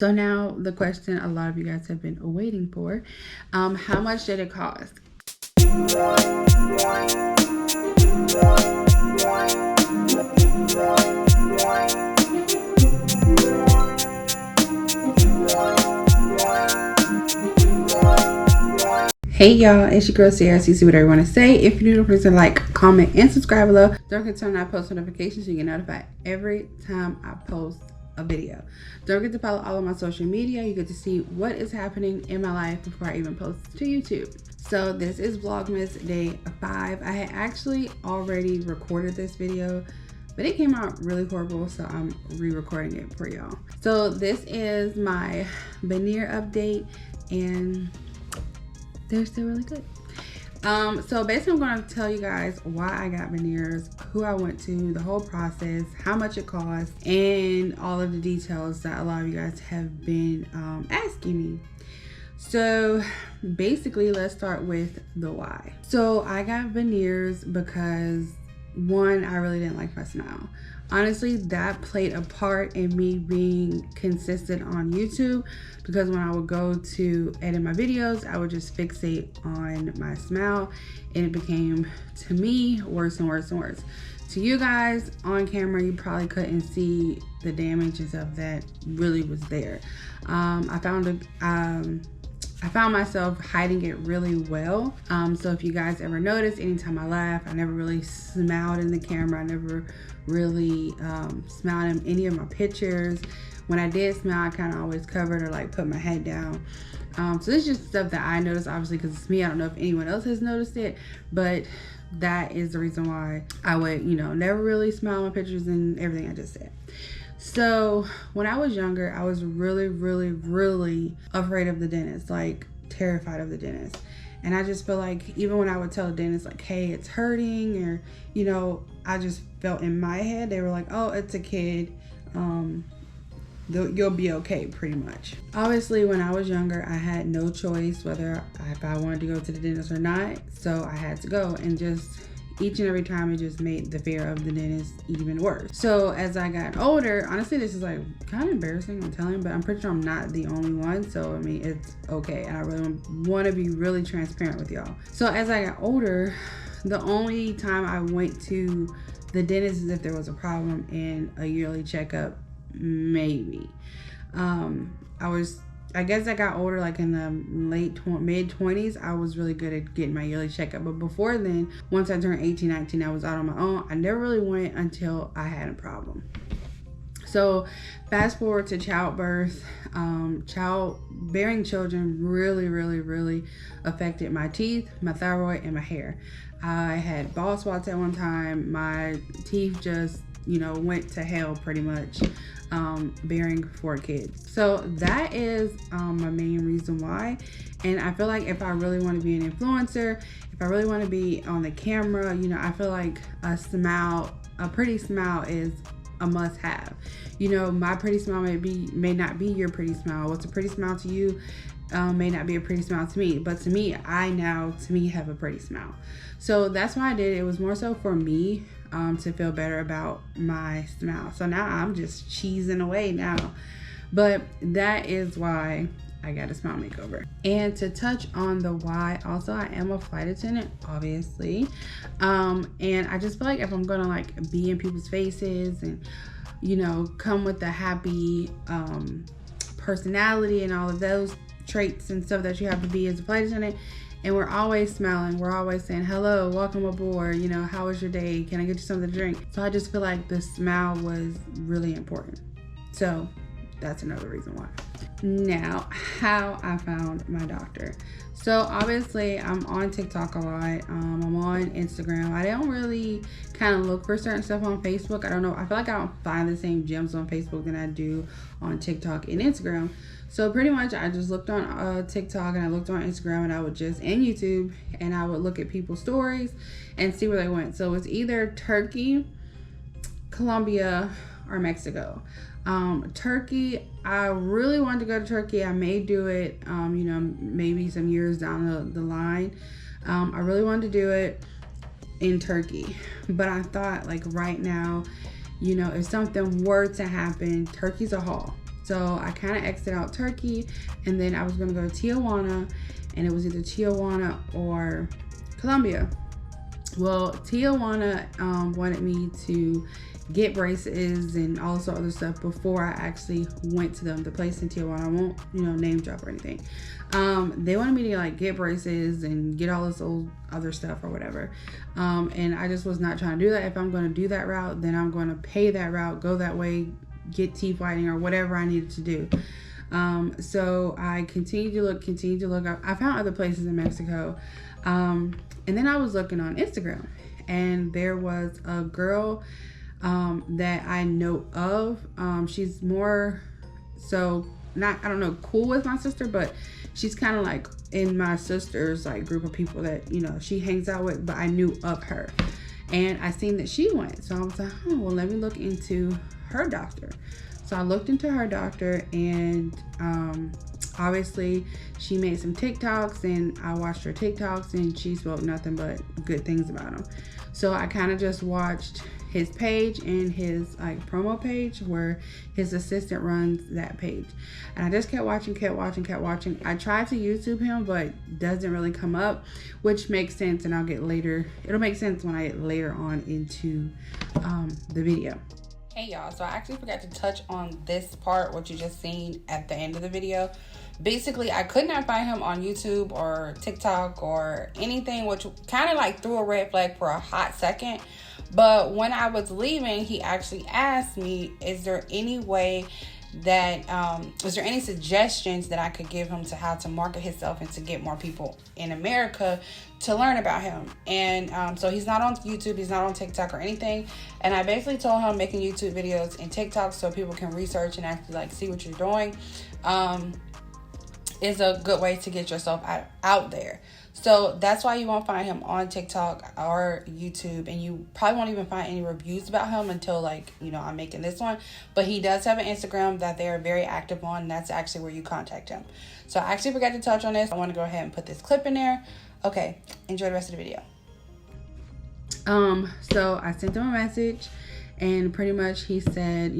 So now the question a lot of you guys have been waiting for, how much did it cost? Hey y'all, it's your girl Sierra. You see what I want to say. If you're new, please like, comment, and subscribe below. Don't forget to turn on post notifications so you get notified every time I post a video. Don't forget to follow all of my social media. You get to see what is happening in my life before I even post to YouTube. So this is Vlogmas day 5. I had actually already recorded this video, but it came out really horrible, so I'm re-recording it for y'all. So this is my veneer update, and they're still really good. So basically I'm going to tell you guys why I got veneers, who I went to, the whole process, how much it cost, and all of the details that a lot of you guys have been asking me. So basically, let's start with the why. So I got veneers because, one, I really didn't like my smile. Honestly, that played a part in me being consistent on YouTube, because when I would go to edit my videos, I would just fixate on my smile, and it became, to me, worse and worse and worse. To you guys on camera, you probably couldn't see the damage and stuff that really was there. I found myself hiding it really well. So if you guys ever notice, anytime I laugh, I never really smiled in the camera. I never really smiled in any of my pictures. When I did smile, I kind of always covered or like put my head down. So this is just stuff that I noticed, obviously, because it's me. I don't know if anyone else has noticed it, but that is the reason why I would, never really smile in my pictures and everything I just said. So when I was younger, I was really, really, really afraid of the dentist, like terrified of the dentist. And I just feel like even when I would tell the dentist, like, hey, it's hurting, or, I just felt in my head, they were like, oh, it's a kid. You'll be okay, pretty much. Obviously, when I was younger, I had no choice whether if I wanted to go to the dentist or not. So I had to go, and just each and every time it just made the fear of the dentist even worse. So as I got older, honestly, this is like kind of embarrassing, I'm telling you, but I'm pretty sure I'm not the only one. So I mean, it's okay, and I really want to be really transparent with y'all. So as I got older, the only time I went to the dentist is if there was a problem in a yearly checkup, maybe. I guess I got older, like in the mid-20s, I was really good at getting my yearly checkup. But before then, once I turned 18, 19, I was out on my own. I never really went until I had a problem. So fast forward to childbirth. Childbearing children really, really, really affected my teeth, my thyroid, and my hair. I had bald spots at one time. My teeth just, went to hell pretty much, bearing 4 kids. So that is my main reason why. And I feel like if I really want to be an influencer, if I really want to be on the camera, I feel like a pretty smile is a must-have. My pretty smile may not be your pretty smile. What's a pretty smile to you may not be a pretty smile to me, but to me, I have a pretty smile. So that's why I did it. It was more so for me to feel better about my smile. So now I'm just cheesing away now, but that is why I got a smile makeover. And to touch on the why, also, I am a flight attendant, obviously, and I just feel like if I'm gonna like be in people's faces and come with a happy personality and all of those traits and stuff that you have to be as a flight attendant, and we're always smiling, we're always saying hello, welcome aboard, how was your day, can I get you something to drink? So I just feel like the smile was really important. So that's another reason why. Now, how I found my doctor. So obviously I'm on TikTok a lot. I'm on Instagram. I don't really kind of look for certain stuff on Facebook. I don't know. I feel like I don't find the same gems on Facebook than I do on TikTok and Instagram. So pretty much I just looked on TikTok and I looked on Instagram, and I would just, and YouTube, and I would look at people's stories and see where they went. So it's either Turkey, Colombia, or Mexico. Turkey, I really wanted to go to Turkey. I may do it, maybe some years down the line. I really wanted to do it in Turkey, but I thought, like, right now, if something were to happen, Turkey's a haul. So I kind of exited out Turkey, and then I was gonna go to Tijuana, and it was either Tijuana or Colombia. Well, Tijuana wanted me to get braces and all this other stuff before I actually went to them. The place in Tijuana, I won't, name drop or anything. They wanted me to like get braces and get all this old other stuff or whatever. And I just was not trying to do that. If I'm going to do that route, then I'm going to pay that route, go that way, get teeth whitening or whatever I needed to do. So I continued to look. I found other places in Mexico. And then I was looking on Instagram, and there was a girl that I know of. She's more so not, I don't know, cool with my sister, but she's kind of like in my sister's like group of people that, she hangs out with, but I knew of her. And I seen that she went. So I was like, oh, well, let me look into her doctor. So I looked into her doctor, and obviously she made some TikToks, and I watched her TikToks, and she spoke nothing but good things about him. So I kind of just watched his page and his like promo page where his assistant runs that page, and I just kept watching. I tried to YouTube him, but doesn't really come up, which makes sense, and it'll make sense when I get later on into the video. Hey y'all, so I actually forgot to touch on this part, what you just seen at the end of the video. Basically, I could not find him on YouTube or TikTok or anything, which kind of like threw a red flag for a hot second. But when I was leaving, he actually asked me, is there any way that, is there any suggestions that I could give him to how to market himself and to get more people in America to learn about him? And so he's not on YouTube, he's not on TikTok or anything. And I basically told him making YouTube videos and TikTok so people can research and actually like see what you're doing is a good way to get yourself out there. So that's why you won't find him on TikTok or YouTube, and you probably won't even find any reviews about him until like, I'm making this one. But he does have an Instagram that they're very active on, and that's actually where you contact him. So I actually forgot to touch on this. I want to go ahead and put this clip in there. Okay, enjoy the rest of the video. So I sent him a message, and pretty much he said,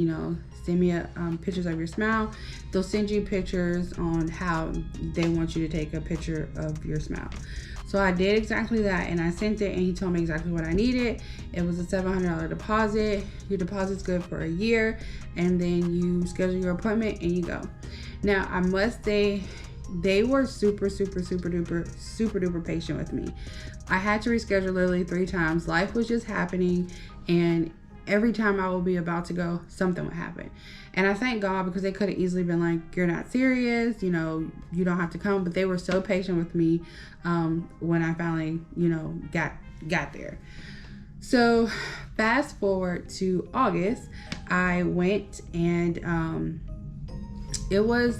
send me pictures of your smile. They'll send you pictures on how they want you to take a picture of your smile. So I did exactly that, and I sent it, and he told me exactly what I needed. It was a $700 deposit. Your deposit's good for a year, and then you schedule your appointment and you go. Now, I must say, they were super duper patient with me. I had to reschedule literally 3 times. Life was just happening, and every time I would be about to go, something would happen. And I thank God, because they could have easily been like, you're not serious, you don't have to come. But they were so patient with me when I finally, got there. So fast forward to August, I went, and it was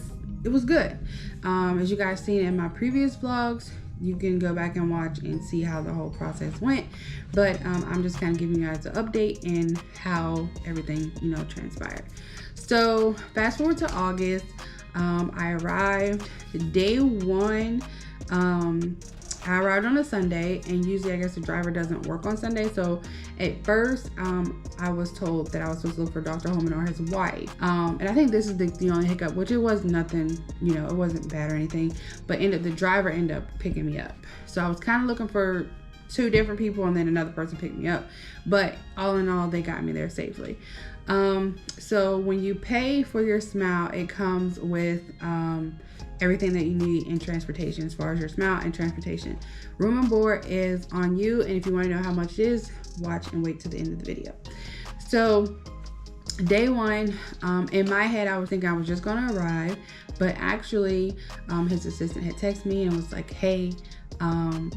good. As you guys seen in my previous vlogs, you can go back and watch and see how the whole process went. But I'm just kind of giving you guys an update and how everything, transpired. So fast forward to August, I arrived day 1. I arrived on a Sunday, and usually I guess the driver doesn't work on Sunday. So at first, I was told that I was supposed to look for Dr. Holman or his wife. And I think this is the only hiccup, which it was nothing, it wasn't bad or anything. But the driver ended up picking me up. So I was kind of looking for 2 different people, and then another person picked me up. But all in all, they got me there safely. So when you pay for your smile, it comes with everything that you need in transportation, as far as your smile and transportation. Room and board is on you, and if you want to know how much it is, watch and wait to the end of the video. So day 1, in my head, I was thinking I was just going to arrive, but actually his assistant had texted me and was like, hey,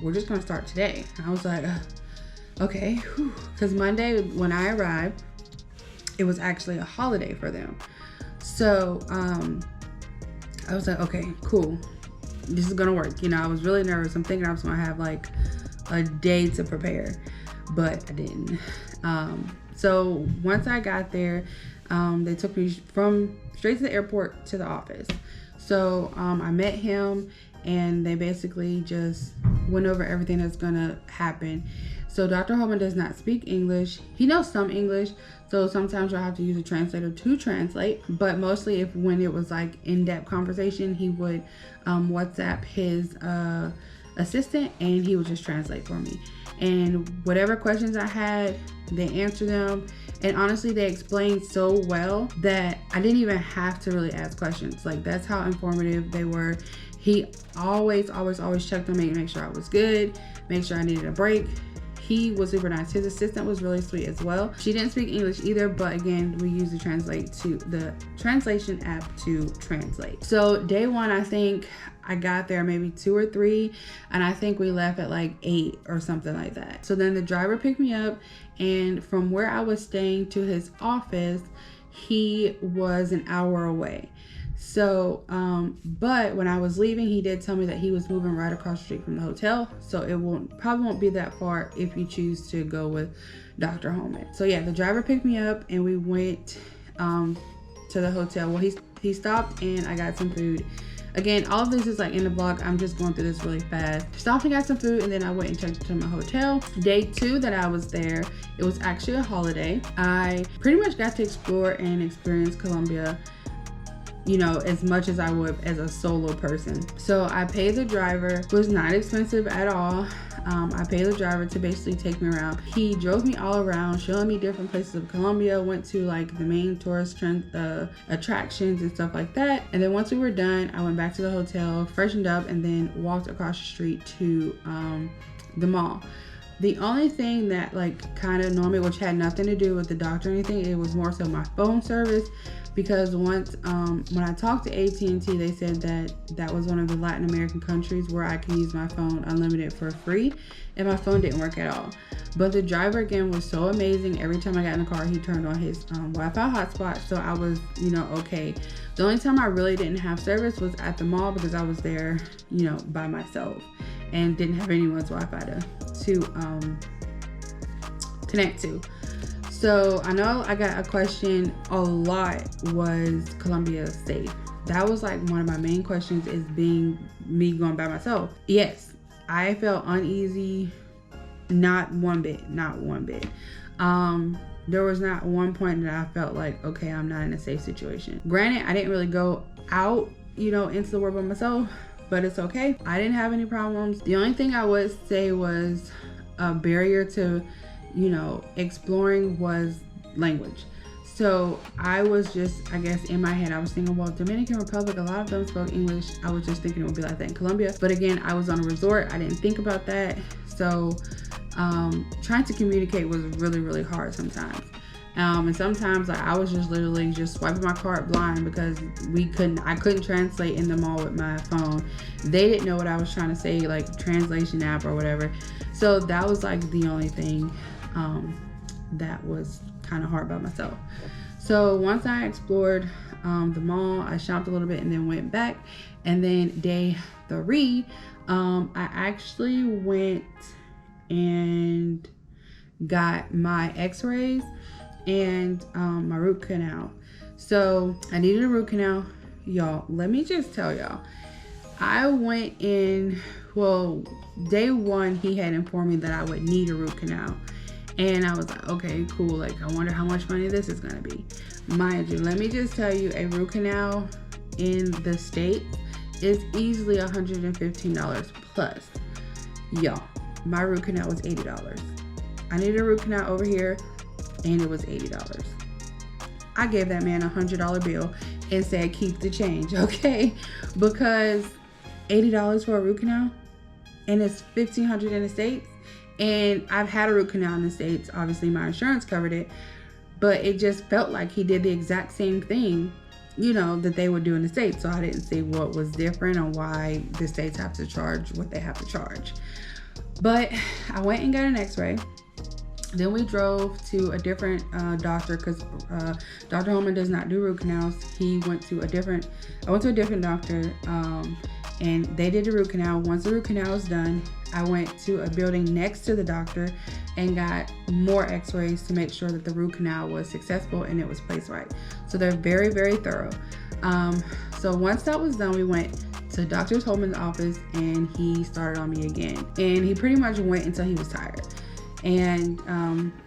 we're just going to start today. And I was like, okay, because Monday when I arrived, it was actually a holiday for them. So I was like, okay, cool, this is gonna work. I was really nervous. I'm thinking I was gonna have like a day to prepare, but I didn't. So once I got there, they took me from straight to the airport to the office. So I met him, and they basically just went over everything that's gonna happen. So Dr. Holman does not speak English. He knows some English, so sometimes you'll have to use a translator to translate, but mostly when it was like in-depth conversation, he would WhatsApp his assistant and he would just translate for me. And whatever questions I had, they answered them. And honestly, they explained so well that I didn't even have to really ask questions. Like, that's how informative they were. He always checked on me to make sure I was good, make sure I needed a break. He was super nice. His assistant was really sweet as well. She didn't speak English either, but again, we use the translation app to translate. So day one, I think I got there maybe 2 or 3, and I think we left at like 8 or something like that. So then the driver picked me up, and from where I was staying to his office, he was an hour away. So, but when I was leaving, he did tell me that he was moving right across the street from the hotel. So it probably won't be that far if you choose to go with Dr. Holman. So yeah, the driver picked me up and we went to the hotel. Well, he stopped and I got some food. Again, all of this is like in the vlog. I'm just going through this really fast. Stopped and got some food, and then I went and checked into my hotel. Day 2 that I was there, it was actually a holiday. I pretty much got to explore and experience Colombia, you know, as much as I would as a solo person. So I paid the driver. It was not expensive at all. I paid the driver to basically take me around. He drove me all around, showing me different places of Colombia, went to like the main tourist attractions and stuff like that. And then once we were done, I went back to the hotel, freshened up, and then walked across the street to the mall. The only thing that like kind of annoyed me, which had nothing to do with the doctor or anything, it was more so my phone service. Because once when I talked to ATT, they said that was one of the Latin American countries where I can use my phone unlimited for free, and my phone didn't work at all. But the driver again was so amazing. Every time I got in the car, he turned on his Wi-Fi hotspot, so I was, you know, okay. The only time I really didn't have service was at the mall because I was there, you know, by myself and didn't have anyone's Wi-Fi to connect to. So I know I got a question a lot, was Colombia safe? That was like one of my main questions, is me going by myself. Yes, I felt uneasy, not one bit. There was not one point that I felt like, okay, I'm not in a safe situation. Granted, I didn't really go out, you know, into the world by myself, but it's okay. I didn't have any problems. The only thing I would say was a barrier to, you know, exploring was language. So I was just, I guess in my head, I was thinking, well, Dominican Republic, a lot of them spoke English. I was just thinking it would be like that in Colombia. But again, I was on a resort. I didn't think about that. So trying to communicate was really, really hard sometimes. And sometimes like, I was just literally just swiping my card blind because I couldn't translate in the mall with my phone. They didn't know what I was trying to say, like translation app or whatever. So that was like the only thing that was kind of hard by myself. So once I explored the mall, I shopped a little bit and then went back. And then day 3, I actually went and got my x-rays and my root canal. So I needed a root canal. Y'all, let me just tell y'all, I went in, well, day 1 he had informed me that I would need a root canal, and I was like, okay, cool, like I wonder how much money this is gonna be. Mind you, let me just tell you, a root canal in the States is easily $115 plus. Y'all, my root canal was $80. I needed a root canal over here and it was $80. I gave that man a $100 bill and said, keep the change, okay? Because $80 for a root canal, and it's $1,500 in the States. And I've had a root canal in the States. Obviously my insurance covered it, but it just felt like he did the exact same thing, you know, that they would do in the States. So I didn't see what was different or why the States have to charge what they have to charge. But I went and got an x-ray. Then we drove to a different doctor, because Dr. Holman does not do root canals. I went to a different doctor, and they did the root canal. Once the root canal was done, I went to a building next to the doctor and got more x-rays to make sure that the root canal was successful and it was placed right. So they're very, very thorough. So once that was done, we went to Dr. Holman's office, and he started on me again. And he pretty much went until he was tired. And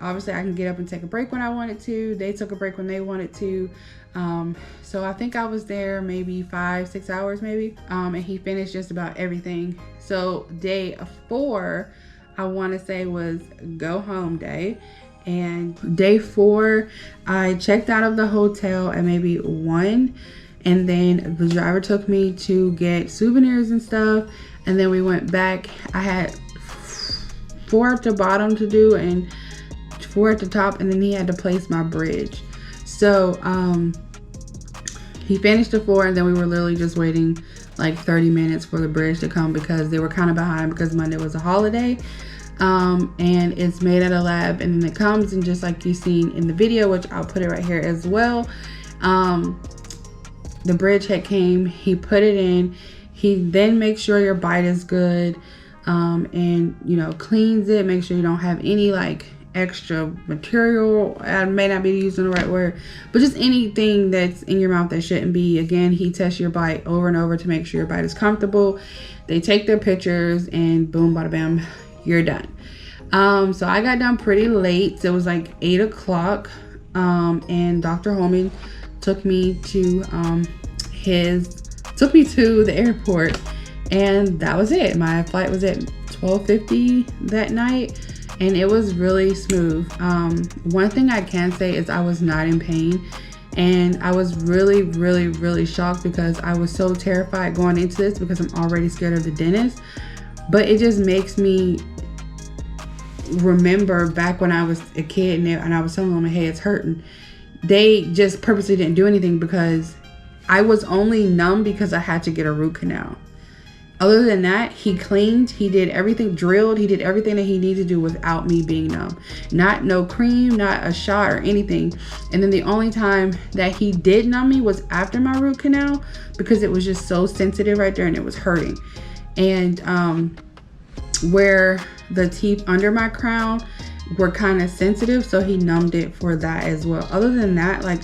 obviously I can get up and take a break when I wanted to. They took a break when they wanted to. So I think I was there maybe 5-6 hours maybe. And he finished just about everything. So day 4, I want to say, was go home day. And day 4, I checked out of the hotel at maybe 1. And then the driver took me to get souvenirs and stuff. And then we went back. I had 4 at the bottom to do and 4 at the top. And then he had to place my bridge. So he finished the 4, and then we were literally just waiting like 30 minutes for the bridge to come because they were kind of behind because Monday was a holiday. And it's made at a lab, and then it comes, and just like you've seen in the video, which I'll put it right here as well, the bridge head came, he put it in, he then makes sure your bite is good, and you know, cleans it, make sure you don't have any like extra material. I may not be using the right word, but just anything that's in your mouth that shouldn't be. Again, he tests your bite over and over to make sure your bite is comfortable. They take their pictures, and boom, bada bam, you're done. So I got done pretty late. So it was like 8 o'clock. And Dr. Holman took me to the airport, and that was it. My flight was at 12:50 that night, and it was really smooth. One thing I can say is I was not in pain, and I was really shocked because I was so terrified going into this because I'm already scared of the dentist. But it just makes me remember back when I was a kid, and I was telling them, hey, it's hurting. They just purposely didn't do anything because I was only numb because I had to get a root canal. Other than that, he cleaned, he did everything, drilled, he did everything that he needed to do without me being numb. No cream, not a shot or anything. And then the only time that he did numb me was after my root canal because it was just so sensitive right there and it was hurting. And where the teeth under my crown were kind of sensitive, so he numbed it for that as well. Other than that, like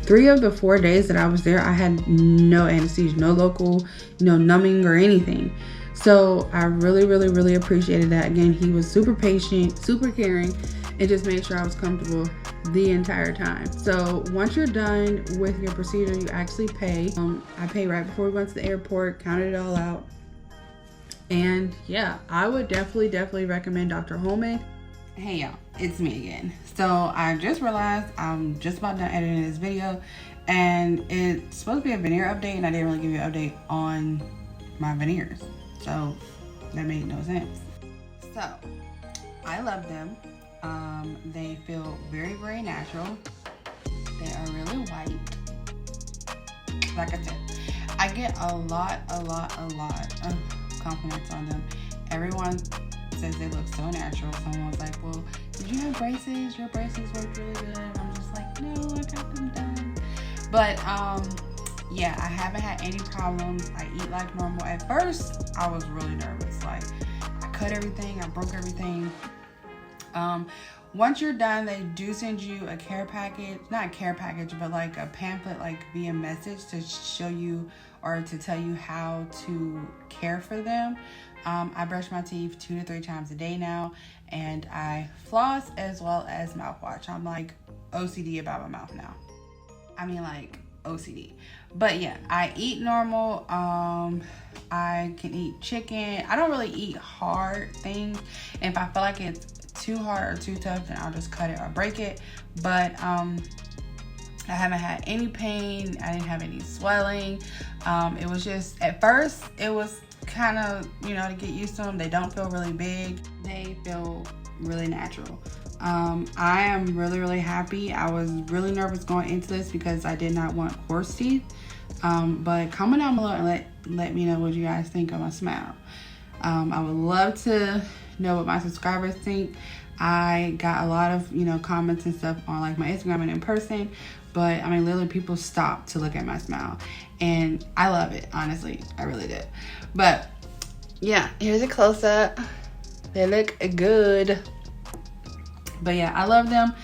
3 of the 4 days that I was there, I had no anesthesia, no local, numbing or anything. So I really appreciated that. Again, he was super patient, super caring, and just made sure I was comfortable the entire time. So once you're done with your procedure, you actually pay. I paid right before we went to the airport, counted it all out. And yeah, I would definitely recommend Dr. Holman. Hey y'all, it's me again. So I just realized I'm just about done editing this video, and it's supposed to be a veneer update, and I didn't really give you an update on my veneers. So that made no sense. So I love them. They feel very natural. They are really white. Like I said, I get a lot of compliments on them. Everyone says they look so natural. Someone was like, well, did you have braces? Your braces worked really good. And I'm just like, no, I got them done. But yeah, I haven't had any problems. I eat like normal. At first I was really nervous. Like, I cut everything, I broke everything. Once you're done, they do send you a care package, not a care package, but like a pamphlet, like via message, to show you or to tell you how to care for them. I brush my teeth 2 to 3 times a day now, and I floss as well as mouthwash. I'm like OCD about my mouth now. I mean, like OCD. But yeah, I eat normal. I can eat chicken. I don't really eat hard things. And if I feel like it's too hard or too tough, then I'll just cut it or break it. But I haven't had any pain. I didn't have any swelling. It was just, at first it was kind of, to get used to them. They don't feel really big. They feel really natural. I am really happy. I was really nervous going into this because I did not want horse teeth. But comment down below and let me know what you guys think of my smile. I would love to know what my subscribers think. I got a lot of comments and stuff on like my Instagram and in person, but I mean, literally people stopped to look at my smile, and I love it. Honestly, I really did. But yeah, here's a close-up. They look good. But yeah, I love them.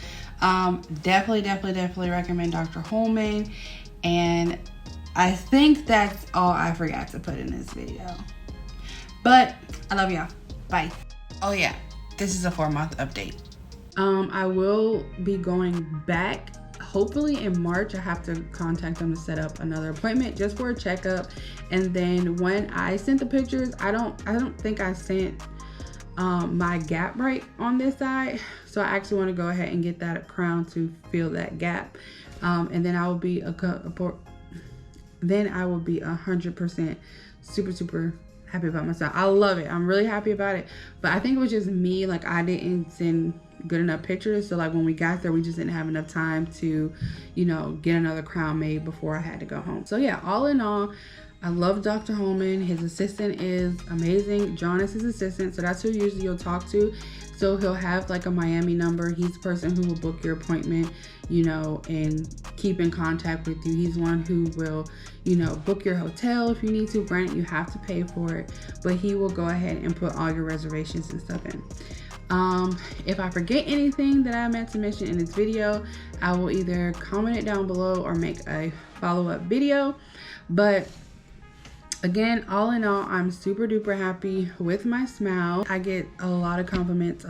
Definitely recommend Dr. Holman. And I think that's all I forgot to put in this video. But I love y'all. Bye. Oh yeah, this is a 4-month update. I will be going back hopefully in March. I have to contact them to set up another appointment just for a checkup. And then when I sent the pictures, I don't think I sent my gap right on this side, so I actually want to go ahead and get that crown to fill that gap, and then I will be 100% super happy about myself. I love it. I'm really happy about it, but I think it was just me, like I didn't send good enough pictures, so like when we got there we just didn't have enough time to, you know, get another crown made before I had to go home. So yeah, all in all, I love Dr. Holman. His assistant is amazing. John is his assistant, so that's who usually you'll talk to. So he'll have like a Miami number. He's the person who will book your appointment, you know, and keep in contact with you. He's one who will, you know, book your hotel if you need to. Granted, you have to pay for it, but he will go ahead and put all your reservations and stuff in. If I forget anything that I meant to mention in this video, I will either comment it down below or make a follow-up video. But again, all in all, I'm super duper happy with my smile. I get a lot of compliments,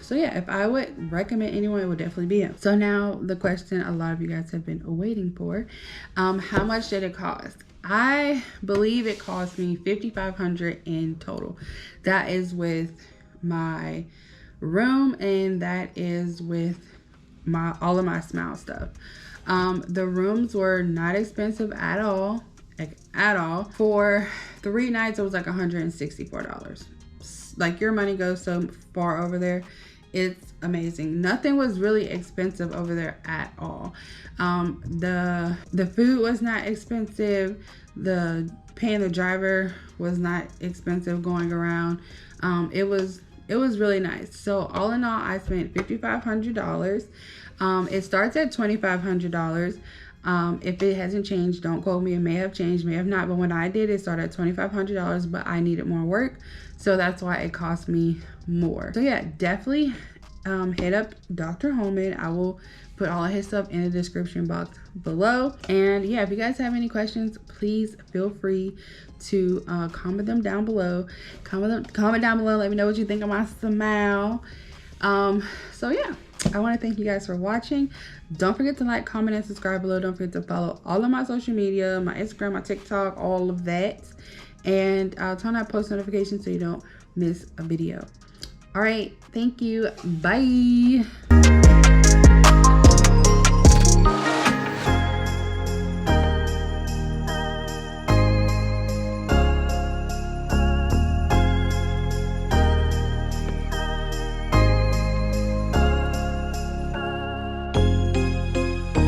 so yeah, if I would recommend anyone, it would definitely be him. So now the question a lot of you guys have been waiting for, how much did it cost? I believe it cost me $5,500 in total. That is with my room, and that is with all of my smile stuff. The rooms were not expensive at all, For 3 nights, it was like $164. Like, your money goes so far over there. It's amazing. Nothing was really expensive over there at all. The food was not expensive. Paying the driver was not expensive going around. It was really nice. So all in all, I spent $5,500. It starts at $2,500. If it hasn't changed, don't quote me. It may have changed, may have not. But when I did, it started at $2,500, but I needed more work, so that's why it cost me more. So yeah, definitely hit up Dr. Holman. I will put all of his stuff in the description box below. And yeah, if you guys have any questions, please feel free to comment them down below. Comment down below. Let me know what you think of my smile. So yeah, I want to thank you guys for watching. Don't forget to like, comment, and subscribe below. Don't forget to follow all of my social media, my Instagram, my TikTok, all of that. And I'll turn on post notifications so you don't miss a video. All right, thank you. Bye.